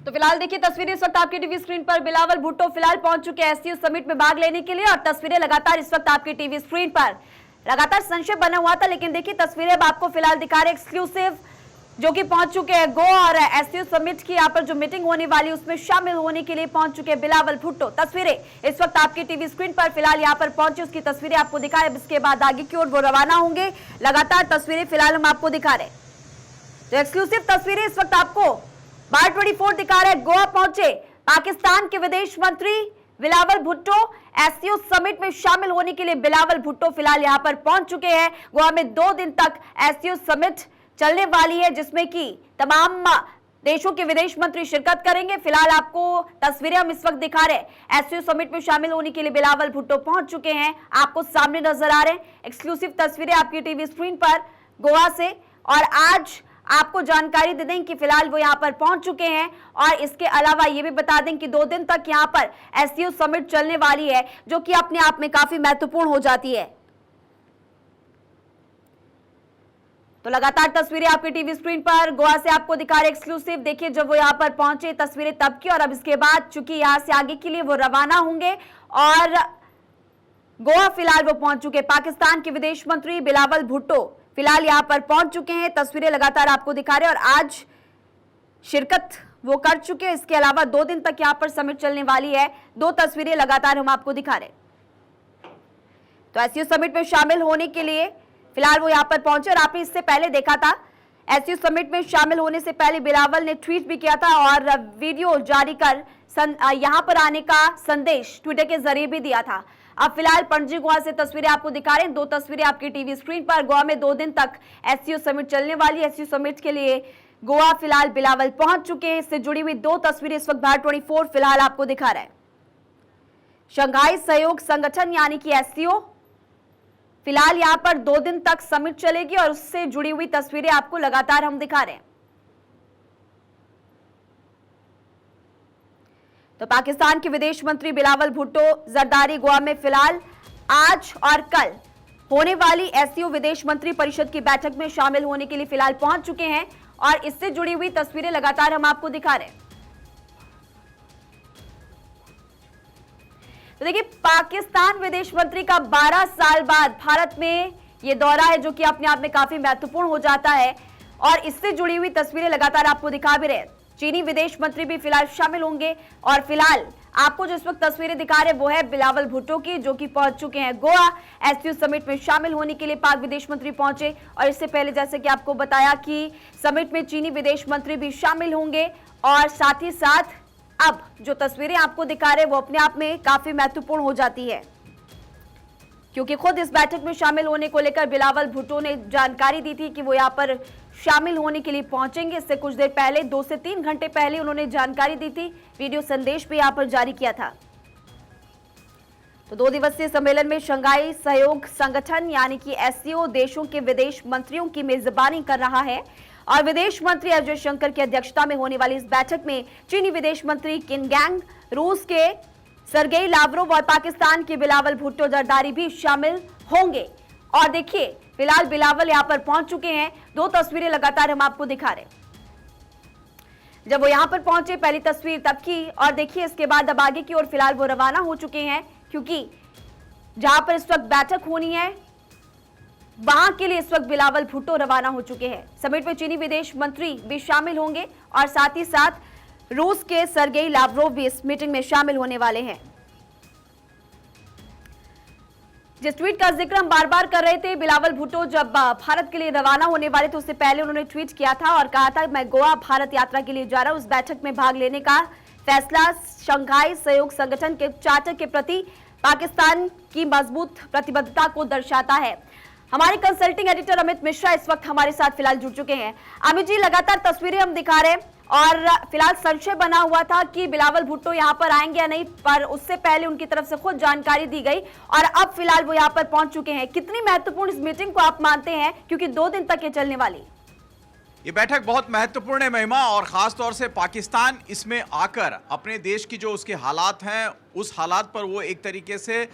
तो फिलहाल देखिए तस्वीरें इस वक्त आपकी टीवी स्क्रीन पर। बिलावल भुट्टो फिलहाल पहुंच चुके हैं एससीओ समिट में भाग लेने के लिए और तस्वीरें लगातार इस वक्त आपकी टीवी स्क्रीन पर। लगातार संशय बना हुआ था, लेकिन देखिए तस्वीरें अब आपको फिलहाल दिखा रहे एक्सक्लूसिव, जो कि पहुंच चुके हैं गो और एससीओ समिट की यहाँ पर जो मीटिंग होने वाली उसमें शामिल होने के लिए पहुंच चुके हैं बिलावल भुट्टो। तस्वीरें इस वक्त आपकी टीवी स्क्रीन पर फिलहाल यहाँ पर पहुंचे, उसकी तस्वीरें आपको दिखा रहे। इसके बाद आगे की ओर वो रवाना होंगे। लगातार तस्वीरें फिलहाल हम आपको दिखा रहे, तो एक्सक्लूसिव तस्वीरें इस वक्त आपको बार 24 दिखा रहे। गोवा पहुंचे पाकिस्तान के विदेश मंत्री बिलावल भुट्टो। एससीओ समिट में शामिल होने के लिए बिलावल भुट्टो फिलहाल यहां पर पहुंच चुके हैं। गोवा में 2 दिन तक एससीओ समिट चलने वाली है, जिसमें कि तमाम देशों के विदेश मंत्री शिरकत करेंगे। फिलहाल आपको तस्वीरें हम इस वक्त दिखा रहे हैं। एससीओ समिट में शामिल होने के लिए बिलावल भुट्टो पहुंच चुके हैं, आपको सामने नजर आ रहे हैं। एक्सक्लूसिव तस्वीरें आपकी टीवी स्क्रीन पर गोवा से। और आज आपको जानकारी दे दें कि फिलहाल वो यहां पर पहुंच चुके हैं। और इसके अलावा ये भी बता दें कि 2 दिन तक यहां पर एससीओ समिट चलने वाली है, जो कि अपने आप में काफी महत्वपूर्ण हो जाती है। तो लगातार तस्वीरें आपकी टीवी स्क्रीन पर गोवा से आपको दिखा रहे एक्सक्लूसिव। देखिए जब वो यहां पर पहुंचे तस्वीरें तब की, और अब इसके बाद चूंकि यहां से आगे के लिए वो रवाना होंगे और गोवा फिलहाल वो पहुंच चुके। पाकिस्तान के विदेश मंत्री बिलावल भुट्टो फिलहाल यहां पर पहुंच चुके हैं। तस्वीरें लगातार आपको दिखा रहे हैं और आज शिरकत वो कर चुके हैं। इसके अलावा 2 दिन तक यहां पर समिट चलने वाली है। 2 तस्वीरें लगातार हम आपको दिखा रहे हैं। तो एससीओ समिट में शामिल होने के लिए फिलहाल वो यहां पर पहुंचे और आपने इससे पहले देखा था एससीओ समिट में शामिल होने से पहले बिलावल ने ट्वीट भी किया था और वीडियो जारी कर यहां पर आने का संदेश ट्विटर के जरिए भी दिया था। अब फिलहाल पणजी गोवा से तस्वीरें आपको दिखा रहे हैं। 2 तस्वीरें आपकी टीवी स्क्रीन पर। गोवा में 2 दिन तक एससीओ समिट चलने वाली है। एससीओ समिट के लिए गोवा फिलहाल बिलावल पहुंच चुके हैं। इससे जुड़ी हुई 2 तस्वीरें इस वक्त भारत 24 फिलहाल आपको दिखा रहा है। शंघाई सहयोग संगठन यानी कि एससीओ फिलहाल यहां पर 2 दिन तक समिट चलेगी और उससे जुड़ी हुई तस्वीरें आपको लगातार हम दिखा रहे हैं। तो पाकिस्तान के विदेश मंत्री बिलावल भुट्टो जरदारी गोवा में फिलहाल आज और कल होने वाली एससीओ विदेश मंत्री परिषद की बैठक में शामिल होने के लिए फिलहाल पहुंच चुके हैं और इससे जुड़ी हुई तस्वीरें लगातार हम आपको दिखा रहे हैं। तो देखिए पाकिस्तान विदेश मंत्री का 12 साल बाद भारत में यह दौरा है, जो कि अपने आप में काफी महत्वपूर्ण हो जाता है और इससे जुड़ी हुई तस्वीरें लगातार आपको दिखा भी रहे हैं। चीनी विदेश मंत्री भी फिलहाल शामिल होंगे और फिलहाल आपको जो इस वक्त तस्वीरें दिखा रहे हैं वो है बिलावल भुट्टो की, जो कि पहुंच चुके हैं गोवा। एससीओ समिट में शामिल होने के लिए पाक विदेश मंत्री पहुंचे और इससे पहले जैसे कि आपको बताया कि समिट में चीनी विदेश मंत्री भी शामिल होंगे। और साथ ही साथ अब जो तस्वीरें आपको दिखा रहे हैं वो अपने आप में काफी महत्वपूर्ण हो जाती है, क्योंकि खुद इस बैठक में शामिल होने को लेकर बिलावल भुट्टो ने जानकारी दी थी कि वो यहाँ पर शामिल होने के लिए पहुंचेंगे। इससे कुछ देर पहले 2 से 3 घंटे पहले उन्होंने जानकारी दी थी, वीडियो संदेश भी यहाँ पर जारी किया था। तो 2 दिवसीय सम्मेलन में शंघाई सहयोग संगठन यानी कि एससीओ देशों के विदेश मंत्रियों की मेजबानी कर रहा है और विदेश मंत्री अजय शंकर की अध्यक्षता में होने वाली इस बैठक में चीनी विदेश मंत्री किन गैंग, रूस के सरगेई लावरोव और पाकिस्तान के बिलावल भुट्टो जरदारी भी शामिल होंगे। और देखिए फिलहाल बिलावल यहां पर पहुंच चुके हैं। 2 तस्वीरें लगातार हम आपको दिखा रहे हैं। जब वो यहां पर पहुंचे पहली तस्वीर तब की, और देखिए इसके बाद अब आगे की ओर फिलहाल वो रवाना हो चुके हैं, क्योंकि जहां पर इस वक्त बैठक होनी है वहां के लिए इस वक्त बिलावल भुट्टो रवाना हो चुके हैं। समिट में चीनी विदेश मंत्री भी शामिल होंगे और साथ ही साथ रूस के सरगेई लावरोव भी इस मीटिंग में शामिल होने वाले हैं। जिस ट्वीट का जिक्र हम बार बार कर रहे थे, बिलावल भुट्टो जब भारत के लिए रवाना होने वाले थे उससे पहले उन्होंने ट्वीट किया था और कहा था मैं गोवा भारत यात्रा के लिए जा रहा हूं। उस बैठक में भाग लेने का फैसला शंघाई सहयोग संगठन के चार्टर के प्रति पाकिस्तान की मजबूत प्रतिबद्धता को दर्शाता है। हमारे कंसल्टिंग एडिटर अमित मिश्रा इस वक्त हमारे साथ फिलहाल जुड़ चुके हैं। अमित जी, लगातार तस्वीरें हम दिखा रहे हैं और फिलहाल संशय बना हुआ था कि बिलावल भुट्टो यहां पर आएंगे या नहीं, पर उससे पहले उनकी तरफ से खुद जानकारी दी गई और अब फिलहाल वो यहां पर पहुंच चुके हैं। कितनी महत्वपूर्ण इस मीटिंग को आप मानते हैं, क्योंकि 2 दिन तक ये चलने वाली? ये बैठक बहुत महत्वपूर्ण है महिमा, और खास तौर से पाकिस्तान इसमें आकर अपने देश की जो उसके हालात हैं उस हालात पर वो एक तरीके से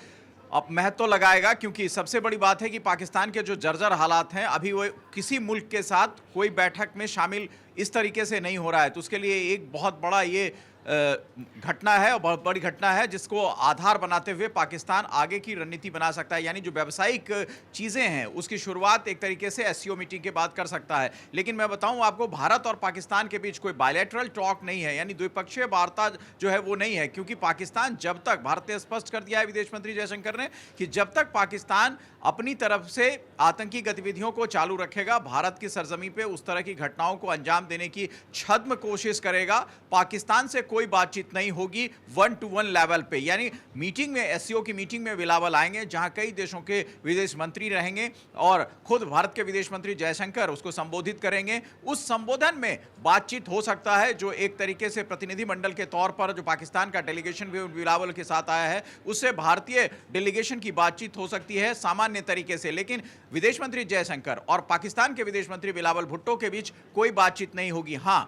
अब महत्व लगाएगा, क्योंकि सबसे बड़ी बात है कि पाकिस्तान के जो जर्जर हालात हैं, अभी वो किसी मुल्क के साथ कोई बैठक में शामिल इस तरीके से नहीं हो रहा है। तो उसके लिए एक बहुत बड़ा ये घटना है और बहुत बड़ी घटना है, जिसको आधार बनाते हुए पाकिस्तान आगे की रणनीति बना सकता है। यानी जो व्यावसायिक चीज़ें हैं उसकी शुरुआत एक तरीके से एससीओ मीटिंग के बाद कर सकता है। लेकिन मैं बताऊं आपको, भारत और पाकिस्तान के बीच कोई बायलैटरल टॉक नहीं है, यानी द्विपक्षीय वार्ता जो है वो नहीं है, क्योंकि पाकिस्तान जब तक, भारत ने स्पष्ट कर दिया है विदेश मंत्री जयशंकर ने, कि जब तक पाकिस्तान अपनी तरफ से आतंकी गतिविधियों को चालू रखेगा, भारत की सरजमी पे उस तरह की घटनाओं को अंजाम देने की छद्म कोशिश करेगा, पाकिस्तान से कोई बातचीत नहीं होगी 1-to-1 लेवल पे। यानी मीटिंग में, एससीओ की मीटिंग में बिलावल आएंगे, जहां कई देशों के विदेश मंत्री रहेंगे और खुद भारत के विदेश मंत्री जयशंकर उसको संबोधित करेंगे। उस संबोधन में बातचीत हो सकता है, जो एक तरीके से प्रतिनिधिमंडल के तौर पर जो पाकिस्तान का डेलीगेशन भी बिलावल के साथ आया है, उससे भारतीय डेलीगेशन की बातचीत हो सकती है सामान्य तरीके से। लेकिन विदेश मंत्री जयशंकर और पाकिस्तान के विदेश मंत्री बिलावल भुट्टो के बीच कोई बातचीत नहीं होगी। हां,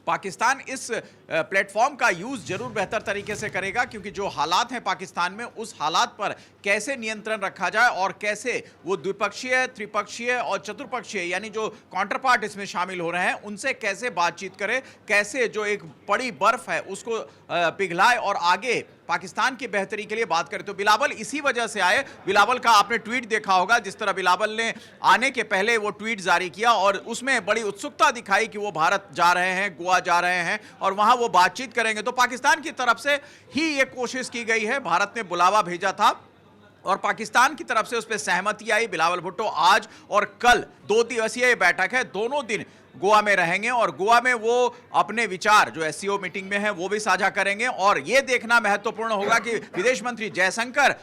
पाकिस्तान इस प्लेटफॉर्म का यूज जरूर बेहतर तरीके से करेगा, क्योंकि जो हालात हैं पाकिस्तान में, उस हालात पर कैसे नियंत्रण रखा जाए और कैसे वो द्विपक्षीय, त्रिपक्षीय और चतुर्पक्षीय, यानी जो काउंटर पार्ट इसमें शामिल हो रहे हैं, उनसे कैसे बातचीत करे, कैसे जो एक बड़ी बर्फ है उसको पिघलाए और आगे पाकिस्तान की बेहतरी के लिए बात करें। तो बिलावल इसी वजह से आए। बिलावल का आपने ट्वीट देखा होगा, जिस तरह बिलावल ने आने के पहले वो ट्वीट जारी किया और उसमें बड़ी उत्सुकता दिखाई कि वो भारत जा रहे हैं, गोवा जा रहे हैं और वहां वो बातचीत करेंगे। तो पाकिस्तान की तरफ से ही ये कोशिश की गई है, भारत ने बुलावा भेजा था और पाकिस्तान की तरफ से उस पर सहमति आई। बिलावल भुट्टो आज और कल 2 दिवसीय बैठक है, दोनों दिन गोवा में रहेंगे और गोवा में वो अपने विचार जो एससीओ मीटिंग में है वो भी साझा करेंगे। और ये देखना महत्वपूर्ण होगा कि विदेश मंत्री जयशंकर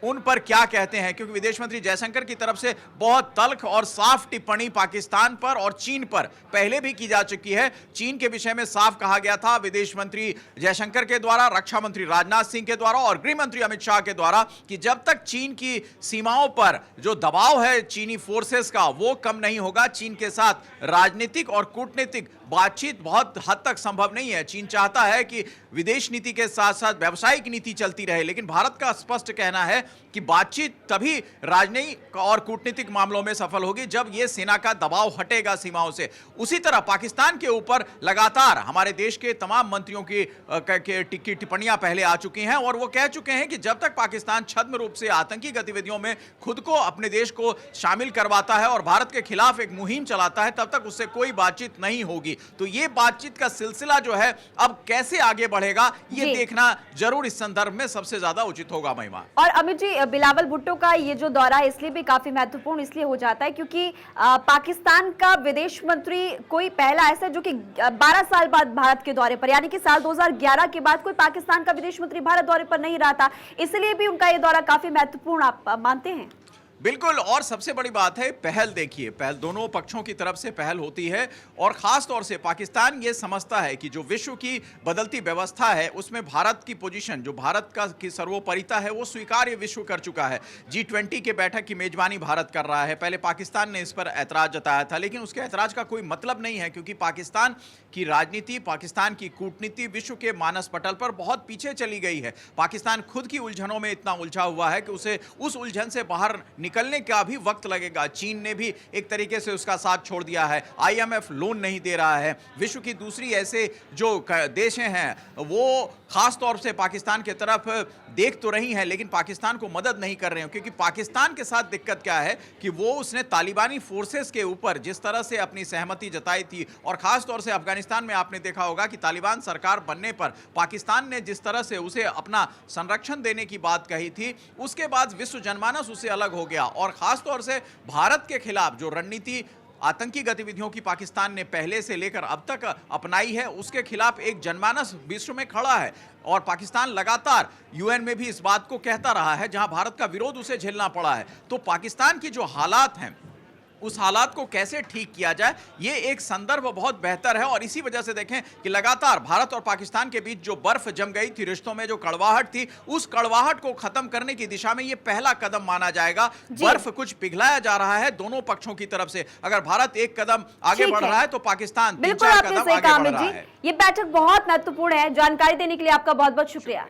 उन पर क्या कहते हैं, क्योंकि विदेश मंत्री जयशंकर की तरफ से बहुत तल्ख और साफ टिप्पणी पाकिस्तान पर और चीन पर पहले भी की जा चुकी है। चीन के विषय में साफ कहा गया था विदेश मंत्री जयशंकर के द्वारा, रक्षा मंत्री राजनाथ सिंह के द्वारा और गृह मंत्री अमित शाह के द्वारा, कि जब तक चीन की सीमाओं पर जो दबाव है चीनी फोर्सेस का वो कम नहीं होगा, चीन के साथ राजनीतिक और कूटनीतिक बातचीत बहुत हद तक संभव नहीं है। चीन चाहता है कि विदेश नीति के साथ साथ व्यावसायिक नीति चलती रहे, लेकिन भारत का स्पष्ट कहना है कि बातचीत तभी राजनीतिक और कूटनीतिक मामलों में सफल होगी जब यह सेना का दबाव हटेगा सीमाओं से। उसी तरह पाकिस्तान के ऊपर लगातार हमारे देश के तमाम मंत्रियों की टिप्पणियां पहले आ चुकी हैं और वो कह चुके हैं कि जब तक पाकिस्तान छद्म रूप से आतंकी गतिविधियों में खुद को, अपने देश को शामिल करवाता है और भारत के खिलाफ एक मुहिम चलाता है, तब तक उससे कोई बातचीत नहीं होगी। तो ये बातचीत का सिलसिला जो है अब कैसे आगे बढ़ेगा, ये देखना जरूर इस संदर्भ में सबसे ज्यादा उचित होगा। महिमा और अमित जी, बिलावल भुट्टो का ये जो दौरा है इसलिए भी काफी महत्वपूर्ण इसलिए हो जाता है क्योंकि पाकिस्तान का विदेश मंत्री कोई पहला ऐसा जो कि 12 साल बाद भारत के दौरे पर, यानी कि साल 2011 के बाद कोई पाकिस्तान का विदेश मंत्री भारत दौरे पर नहीं रहा था, इसलिए भी उनका ये दौरा काफी महत्वपूर्ण आप मानते हैं? बिल्कुल, और सबसे बड़ी बात है पहल। देखिए, पहल दोनों पक्षों की तरफ से पहल होती है और खास तौर से पाकिस्तान ये समझता है कि जो विश्व की बदलती व्यवस्था है उसमें भारत की पोजीशन, जो भारत का की सर्वोपरिता है, वो स्वीकार्य विश्व कर चुका है। G20 के बैठक की मेजबानी भारत कर रहा है। पहले पाकिस्तान ने इस पर ऐतराज जताया था, लेकिन उसके ऐतराज का कोई मतलब नहीं है, क्योंकि पाकिस्तान की राजनीति, पाकिस्तान की कूटनीति विश्व के मानस पटल पर बहुत पीछे चली गई है। पाकिस्तान खुद की उलझनों में इतना उलझा हुआ है कि उसे उस उलझन से बाहर निकलने का भी वक्त लगेगा। चीन ने भी एक तरीके से उसका साथ छोड़ दिया है, IMF लोन नहीं दे रहा है। विश्व की दूसरी ऐसे जो देश हैं वो खास तौर से पाकिस्तान के तरफ देख तो रही हैं, लेकिन पाकिस्तान को मदद नहीं कर रहे हैं, क्योंकि पाकिस्तान के साथ दिक्कत क्या है कि वो उसने तालिबानी फोर्सेस के ऊपर जिस तरह से अपनी सहमति जताई थी, और खास तौर से अफगानिस्तान में आपने देखा होगा कि तालिबान सरकार बनने पर पाकिस्तान ने जिस तरह से उसे अपना संरक्षण देने की बात कही थी, उसके बाद विश्व जनमानस उससे अलग हो गया। और खास तौर से भारत के खिलाफ जो रणनीति आतंकी गतिविधियों की पाकिस्तान ने पहले से लेकर अब तक अपनाई है, उसके खिलाफ एक जनमानस विश्व में खड़ा है और पाकिस्तान लगातार UN में भी इस बात को कहता रहा है, जहां भारत का विरोध उसे झेलना पड़ा है। तो पाकिस्तान की जो हालात हैं, उस हालात को कैसे ठीक किया जाए, ये एक संदर्भ बहुत बेहतर है। और इसी वजह से देखें कि लगातार भारत और पाकिस्तान के बीच जो बर्फ जम गई थी, रिश्तों में जो कड़वाहट थी, उस कड़वाहट को खत्म करने की दिशा में ये पहला कदम माना जाएगा। बर्फ कुछ पिघलाया जा रहा है दोनों पक्षों की तरफ से। अगर भारत एक कदम आगे बढ़ रहा है तो पाकिस्तान 3-4 कदम आगे बढ़ रहा है। ये बैठक बहुत महत्वपूर्ण है। जानकारी देने के लिए आपका बहुत बहुत शुक्रिया।